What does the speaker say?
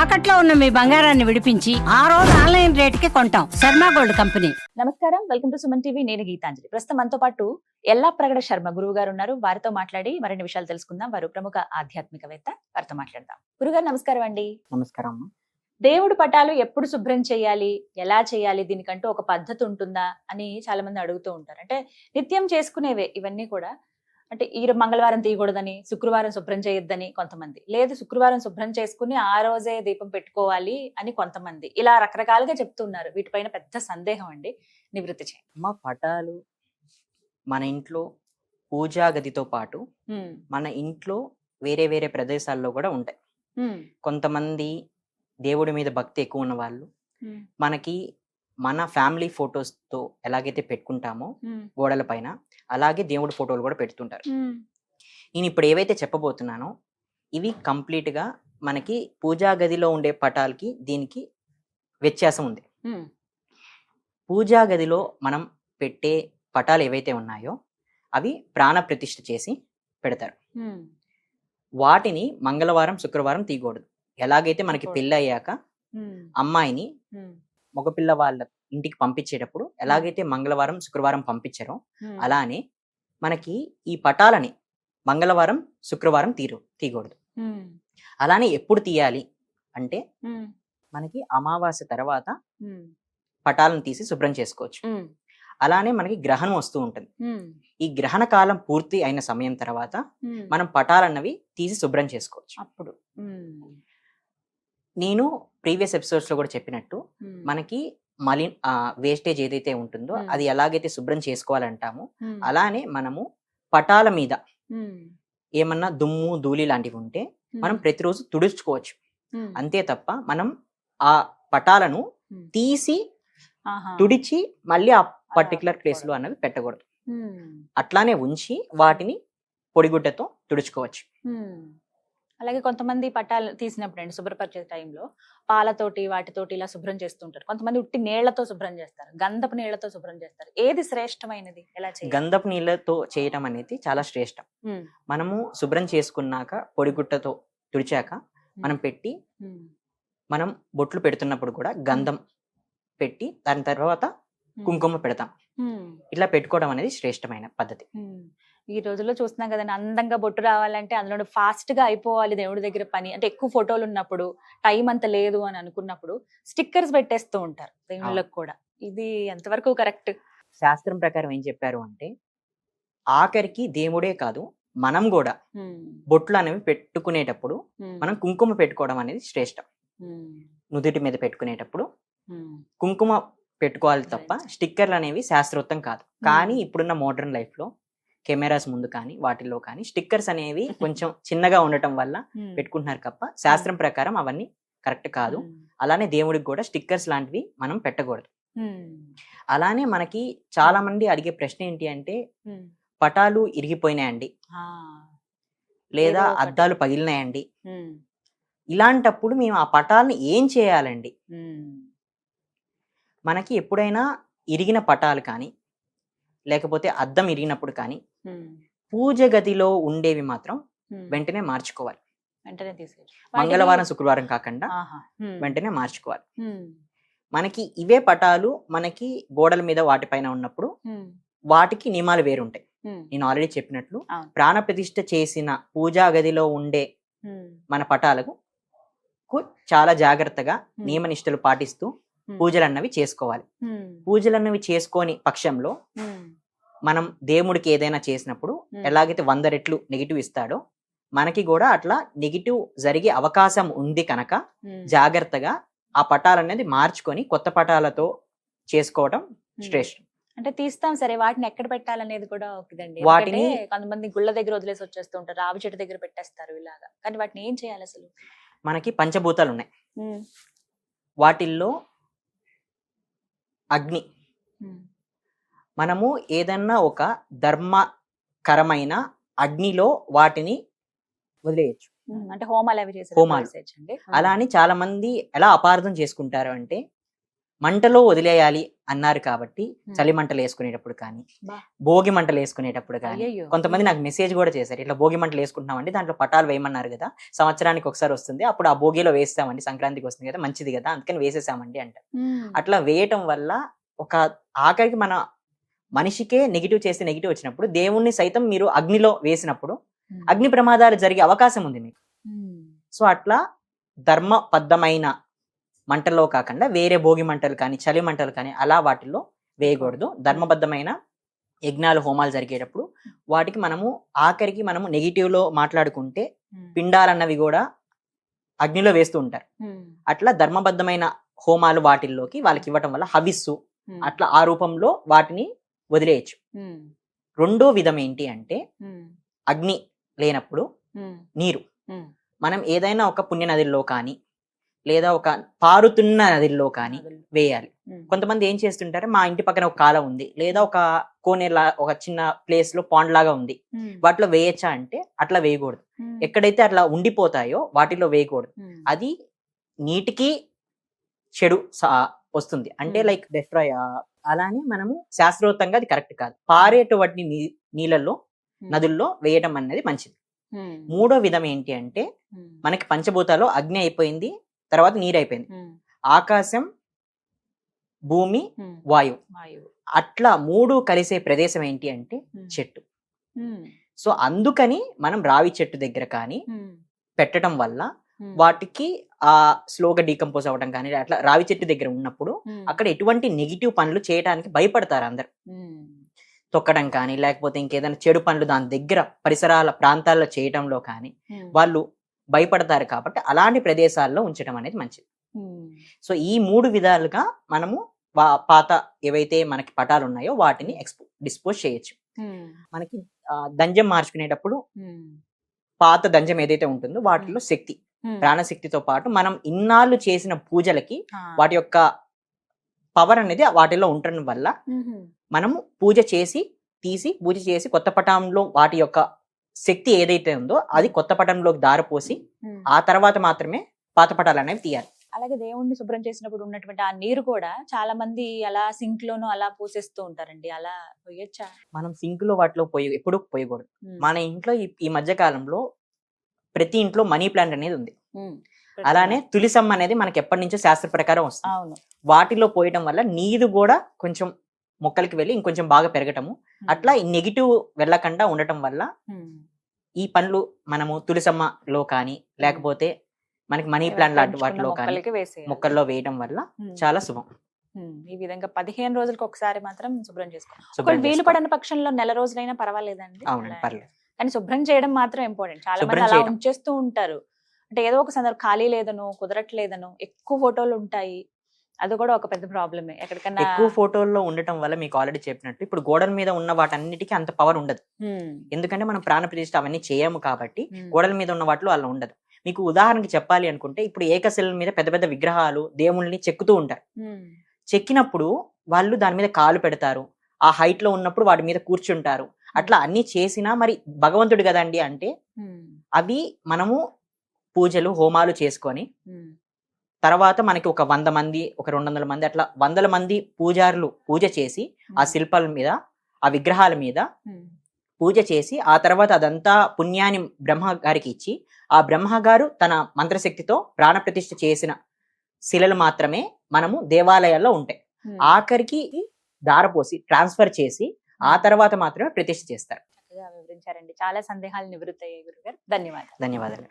తాకట్లో ఉన్న మీ బంగారాన్ని విడిపించి ఆ రోజు ఆన్లైన్ రేటుకి కొంటాం. Sharma gold company. నమస్కారం, వెల్కమ్ టు సుమన్ టీవీ. నేను గీతాంజలి. ప్రస్తుతం మనతో పాటు ఎల్లాప్రగడ శర్మ గురువు గారు ఉన్నారు. వారితో మాట్లాడి మరిన్ని విషయాలు తెలుసుకుందాం. వారు ప్రముఖ ఆధ్యాత్మికవేత్త. వారితో మాట్లాడదాం. గురుగారు నమస్కారం అండి. నమస్కారం. దేవుడు పటాలు ఎప్పుడు శుభ్రం చేయాలి, ఎలా చేయాలి, దీనికంటూ ఒక పద్ధతి ఉంటుందా అని చాలా మంది అడుగుతూ ఉంటారు. అంటే నిత్యం చేసుకునేవే ఇవన్నీ కూడా. అంటే ఈ మంగళవారం తీయకూడదని, శుక్రవారం శుభ్రం చేయొద్దని కొంతమంది, లేదు శుక్రవారం శుభ్రం చేసుకుని ఆ రోజే దీపం పెట్టుకోవాలి అని కొంతమంది, ఇలా రకరకాలుగా చెప్తున్నారు. వీటిపైన పెద్ద సందేహం అండి, నివృత్తి చేయండి. అమ్మ, పటాలు మన ఇంట్లో పూజా గదితో పాటు మన ఇంట్లో వేరే వేరే ప్రదేశాల్లో కూడా ఉంటాయి. కొంతమంది దేవుడి మీద భక్తి ఎక్కువ ఉన్న వాళ్ళు మనకి మన ఫ్యామిలీ ఫొటోస్తో ఎలాగైతే పెట్టుకుంటామో గోడల పైన, అలాగే దేవుడి ఫోటోలు కూడా పెడుతుంటారు. నేను ఇప్పుడు ఏవైతే చెప్పబోతున్నానో ఇవి కంప్లీట్గా మనకి పూజా గదిలో ఉండే పటాలకి దీనికి వ్యత్యాసం ఉంది. పూజా గదిలో మనం పెట్టే పటాలు ఏవైతే ఉన్నాయో అవి ప్రాణ ప్రతిష్ఠ చేసి పెడతారు. వాటిని మంగళవారం శుక్రవారం తీయకూడదు. ఎలాగైతే మనకి పెళ్ళి అయ్యాక అమ్మాయిని మగపిల్ల వాళ్ళ ఇంటికి పంపించేటప్పుడు ఎలాగైతే మంగళవారం శుక్రవారం పంపించారో అలానే మనకి ఈ పటాలని మంగళవారం శుక్రవారం తీయకూడదు. అలానే ఎప్పుడు తీయాలి అంటే మనకి అమావాస్య తర్వాత పటాలను తీసి శుభ్రం చేసుకోవచ్చు. అలానే మనకి గ్రహణం వస్తూ ఉంటుంది. ఈ గ్రహణ కాలం పూర్తి అయిన సమయం తర్వాత మనం పటాలన్నవి తీసి శుభ్రం చేసుకోవచ్చు. అప్పుడు నేను ప్రీవియస్ ఎపిసోడ్స్ లో కూడా చెప్పినట్టు మనకి వేస్టేజ్ ఏదైతే ఉంటుందో అది ఎలాగైతే శుభ్రం చేసుకోవాలంటామో అలానే మనము పటాల మీద ఏమన్నా దుమ్ము ధూళి లాంటివి ఉంటే మనం ప్రతిరోజు తుడుచుకోవచ్చు. అంతే తప్ప మనం ఆ పటాలను తీసి తుడిచి మళ్ళీ ఆ పర్టికులర్ ప్లేస్ లో అన్నవి పెట్టకూడదు. అట్లానే ఉంచి వాటిని పొడిగుడ్డతో తుడుచుకోవచ్చు. అలాగే కొంతమంది పటాలు తీసినప్పుడు అండి, శుభ్రపరిచే టైంలో పాలతోటి వాటితోటి ఇలా శుభ్రం చేస్తుంటారు. కొంతమంది ఉట్టి నీళ్లతో శుభ్రం చేస్తారు, గంధపు నీళ్లతో శుభ్రం చేస్తారు. ఏది శ్రేష్టమైనది? ఎలా చేయాలి? గంధపు నీళ్లతో చేయటం అనేది చాలా శ్రేష్టం. మనము శుభ్రం చేసుకున్నాక పొడిగుడ్డతో తుడిచాక మనం పెట్టి మనం బొట్లు పెడుతున్నప్పుడు కూడా గంధం పెట్టి దాని తర్వాత కుంకుమ పెడతాం. ఇట్లా పెట్టుకోవడం అనేది శ్రేష్టమైన పద్ధతి. ఈ రోజుల్లో చూస్తున్నాం కదండి, అందంగా బొట్టు రావాలంటే అందులో ఫాస్ట్ గా అయిపోవాలి దేవుడి దగ్గర పని. అంటే ఎక్కువ ఫోటోలు ఉన్నప్పుడు, టైం అంత లేదు అని అనుకున్నప్పుడు స్టిక్కర్స్ పెట్టేస్తూ ఉంటారు దేవుళ్ళకి కూడా. ఇది ఎంతవరకు కరెక్ట్? శాస్త్రం ప్రకారం ఏం చెప్పారు అంటే ఆఖరికి దేవుడే కాదు మనం కూడా బొట్లు అనేవి పెట్టుకునేటప్పుడు మనం కుంకుమ పెట్టుకోవడం అనేది శ్రేష్టం. నుదుటి మీద పెట్టుకునేటప్పుడు కుంకుమ పెట్టుకోవాలి తప్ప స్టిక్కర్లు అనేవి శాస్త్రోక్తం కాదు. కానీ ఇప్పుడున్న మోడర్న్ లైఫ్ లో కెమెరాస్ ముందు కానీ వాటిల్లో కానీ స్టిక్కర్స్ అనేవి కొంచెం చిన్నగా ఉండటం వల్ల పెట్టుకుంటున్నారు తప్ప శాస్త్రం ప్రకారం అవన్నీ కరెక్ట్ కాదు. అలానే దేవుడికి కూడా స్టిక్కర్స్ లాంటివి మనం పెట్టకూడదు. అలానే మనకి చాలా మంది అడిగే ప్రశ్న ఏంటి అంటే పటాలు ఇరిగిపోయినాయండి, లేదా అద్దాలు పగిలినాయండి, ఇలాంటప్పుడు మేము ఆ పటాలను ఏం చేయాలండి? మనకి ఎప్పుడైనా ఇరిగిన పటాలు కానీ లేకపోతే అద్దం ఇరిగినప్పుడు కానీ పూజ గదిలో ఉండేవి మాత్రం వెంటనే మార్చుకోవాలి. వెంటనే తీసేయాలి. మంగళవారం శుక్రవారం కాకుండా వెంటనే మార్చుకోవాలి. మనకి ఇవే పటాలు మనకి గోడల మీద వాటిపైన ఉన్నప్పుడు వాటికి నియమాలు వేరుంటాయి. నేను ఆల్రెడీ చెప్పినట్లు ప్రాణ ప్రతిష్ఠ చేసిన పూజా గదిలో ఉండే మన పటాలకు చాలా జాగ్రత్తగా నియమనిష్టలు పాటిస్తూ పూజలు అన్నవి చేసుకోవాలి. పూజలు అన్నవి చేసుకోని పక్షంలో మనం దేవుడికి ఏదైనా చేసినప్పుడు ఎలాగైతే 100 రెట్లు నెగిటివ్ ఇస్తాడో మనకి కూడా అట్లా నెగిటివ్ జరిగే అవకాశం ఉంది కనుక జాగ్రత్తగా ఆ పటాలు అనేది మార్చుకొని కొత్త పటాలతో చేసుకోవడం శ్రేష్టం. అంటే తీస్తాం సరే, వాటిని ఎక్కడ పెట్టాలనేది కూడా ఒకదండి. వాటిని కొంతమంది గుళ్ళ దగ్గర వదిలేసి వచ్చేస్తూ ఉంటారు, రావి చెట్టు దగ్గర పెట్టేస్తారు ఇలాగా. కానీ వాటిని ఏం చేయాలి అసలు? మనకి పంచభూతాలు ఉన్నాయి. వాటిల్లో అగ్ని, మనము ఏదన్నా ఒక ధర్మకరమైన అగ్నిలో వాటిని వదిలేయచ్చు. అంటే హోమాలు అవి చేసి. హోమాలు అలా అని చాలా మంది ఎలా అపార్థం చేసుకుంటారు అంటే మంటలో వదిలేయాలి అన్నారు కాబట్టి చలి మంటలు వేసుకునేటప్పుడు కానీ, బా. భోగి మంటలు వేసుకునేటప్పుడు కానీ, అయ్యయ్యో. కొంతమంది నాకు మెసేజ్ కూడా చేశారు, ఇట్లా భోగి మంటలు వేసుకుంటున్నామండి, దాంట్లో పటాలు వేయమన్నారు కదా, సంవత్సరానికి ఒకసారి వస్తుంది, అప్పుడు ఆ భోగిలో వేస్తామండి, సంక్రాంతికి వస్తుంది కదా, మంచిది కదా, అందుకని వేసేసామండి అంట. అట్లా వేయటం వల్ల ఒక ఆఖరికి మన మనిషికే నెగిటివ్ చేస్తే నెగిటివ్ వచ్చినప్పుడు, దేవుణ్ణి సైతం మీరు అగ్నిలో వేసినప్పుడు అగ్ని ప్రమాదాలు జరిగే అవకాశం ఉంది మీకు. సో అట్లా ధర్మబద్ధమైన మంటల్లో కాకుండా వేరే భోగి మంటలు కానీ, చలి మంటలు కానీ అలా వాటిల్లో వేయకూడదు. ధర్మబద్ధమైన యజ్ఞాలు, హోమాలు జరిగేటప్పుడు వాటికి మనము ఆఖరికి మనము నెగిటివ్లో మాట్లాడుకుంటే పిండాలన్నవి కూడా అగ్నిలో వేస్తూ ఉంటారు. అట్లా ధర్మబద్ధమైన హోమాలు వాటిల్లోకి వాళ్ళకి ఇవ్వటం వల్ల హవిస్సు అట్లా ఆ రూపంలో వాటిని వదిలేయచ్చు. రెండో విధం ఏంటి అంటే అగ్ని లేనప్పుడు నీరు. మనం ఏదైనా ఒక పుణ్య నదిలో కానీ లేదా ఒక పారుతున్న నదిలో కానీ వేయాలి. కొంతమంది ఏం చేస్తుంటారు, మా ఇంటి పక్కన ఒక కాలం ఉంది లేదా ఒక కోనేరులా ఒక చిన్న ప్లేస్ లో పాండ్ లాగా ఉంది, వాటిలో వేయచ్చా అంటే అట్లా వేయకూడదు. ఎక్కడైతే అట్లా ఉండిపోతాయో వాటిలో వేయకూడదు. అది నీటికి చెడు వస్తుంది, అంటే లైక్ డెస్ట్రాయ్. అలానే మనము శాస్త్రోక్తంగా అది కరెక్ట్ కాదు. పారేటువంటి నీళ్ళల్లో, నదుల్లో వేయడం అనేది మంచిది. మూడో విధం ఏంటి అంటే మనకి పంచభూతాలు అగ్ని అయిపోయింది, తర్వాత నీరు అయిపోయింది, ఆకాశం, భూమి, వాయువు. అట్లా మూడు కలిసే ప్రదేశం ఏంటి అంటే చెట్టు. సో అందుకని మనం రావి చెట్టు దగ్గర కానీ పెట్టడం వల్ల వాటికి ఆ స్లోగా డీకంపోజ్ అవ్వడం కానీ, అట్లా రావి చెట్టు దగ్గర ఉన్నప్పుడు అక్కడ ఎటువంటి నెగిటివ్ పనులు చేయడానికి భయపడతారు అందరు. తొక్కడం కానీ లేకపోతే ఇంకేదైనా చెడు పనులు దాని దగ్గర పరిసరాల ప్రాంతాల్లో చేయటంలో కానీ వాళ్ళు భయపడతారు. కాబట్టి అలాంటి ప్రదేశాల్లో ఉంచడం అనేది మంచిది. సో ఈ మూడు విధాలుగా మనము పాత ఏవైతే మనకి పటాలు ఉన్నాయో వాటిని డిస్పోజ్ చేయొచ్చు. మనకి దంజం మార్చుకునేటప్పుడు పాత దంజం ఏదైతే ఉంటుందో వాటిలో శక్తి, ప్రాణశక్తితో పాటు మనం ఇన్నాళ్ళు చేసిన పూజలకి వాటి యొక్క పవర్ అనేది వాటిలో ఉండడం వల్ల మనము పూజ చేసి పూజ చేసి కొత్త పటంలో వాటి యొక్క శక్తి ఏదైతే ఉందో అది కొత్త పటంలోకి దారిపోసి ఆ తర్వాత మాత్రమే పాత పటాలు అనేవి తీయాలి. అలాగే దేవుణ్ణి శుభ్రం చేసినప్పుడు ఉన్నటువంటి ఆ నీరు కూడా చాలా మంది అలా సింక్ లోను అలా పోసేస్తూ ఉంటారండి, అలా పోయొచ్చా? మనం సింక్ లో వాటిలో ఎప్పుడు పోయకూడదు. మన ఇంట్లో ఈ మధ్య కాలంలో ప్రతి ఇంట్లో మనీ ప్లాంట్ అనేది ఉంది. అలానే తులసమ్మ అనేది మనకి ఎప్పటి నుంచో శాస్త్ర ప్రకారం వస్తుంది. వాటిలో పోయటం వల్ల నీరు కూడా కొంచెం మొక్కలకి వెళ్ళి ఇంకొంచెం బాగా పెరగటము, అట్లా నెగిటివ్ వెళ్ళకుండా ఉండటం వల్ల ఈ పండ్లు మనము తులసమ్మలో కానీ లేకపోతే మనకి మనీ ప్లాంట్ లాంటి వాటిలో కానీ మొక్కల్లో వేయడం వల్ల చాలా శుభం. ఈ విధంగా 15 రోజులకు ఒకసారి మాత్రం శుభ్రం చేసుకోవాలి. వీలు పడని పక్షంలో నెల రోజులైనా పర్వాలేదండి. అవును, పర్లేదు. కానీ శుభ్రం చేయడం మాత్రం ఇంపార్టెంట్. చాలా మంది అలా ఉంచేస్తూ ఉంటారు, అంటే ఏదో ఒక సందర్భం ఖాళీ లేదను, కుదరట్లేదను, ఎక్కువ ఫోటోలు ఉంటాయి, అది కూడా ఒక పెద్ద ప్రాబ్లమే. ఎక్కడికన్నా ఎక్కువ ఫోటోల్లో ఉండటం వల్ల మీకు ఆల్రెడీ చెప్పినట్టు ఇప్పుడు గోడల మీద ఉన్న వాటన్నిటికీ అంత పవర్ ఉండదు. ఎందుకంటే మనం ప్రాణ ప్రతిష్ఠ అవన్నీ చేయము కాబట్టి గోడల మీద ఉన్న వాటిలో అలా ఉండదు. మీకు ఉదాహరణకి చెప్పాలి అనుకుంటే ఇప్పుడు ఏకశిల మీద పెద్ద పెద్ద విగ్రహాలు దేవుళ్ళని చెక్కుతూ ఉంటారు. చెక్కినప్పుడు వాళ్ళు దాని మీద కాలు పెడతారు, ఆ హైట్ లో ఉన్నప్పుడు వాటి మీద కూర్చుంటారు. అట్లా అన్ని చేసినా మరి భగవంతుడు కదండి అంటే అవి మనము పూజలు హోమాలు చేసుకొని తర్వాత మనకి ఒక 100 మంది ఒక 200 మంది అట్లా 100 మంది పూజారులు పూజ చేసి ఆ శిల్పాల మీద ఆ విగ్రహాల మీద పూజ చేసి ఆ తర్వాత అదంతా పుణ్యాన్ని బ్రహ్మ గారికి ఇచ్చి ఆ బ్రహ్మ గారు తన మంత్రశక్తితో ప్రాణప్రతిష్ఠ చేసిన శిలలు మాత్రమే మనము దేవాలయాల్లో ఉంటాయి. ఆఖరికి దారపోసి ట్రాన్స్ఫర్ చేసి ఆ తర్వాత మాత్రమే ప్రతిష్ఠ చేస్తారు. వివరించారండి, చాలా సందేహాలు నివృత్తయ్యాయి గురుగారు. ధన్యవాదాలు. ధన్యవాదాలు.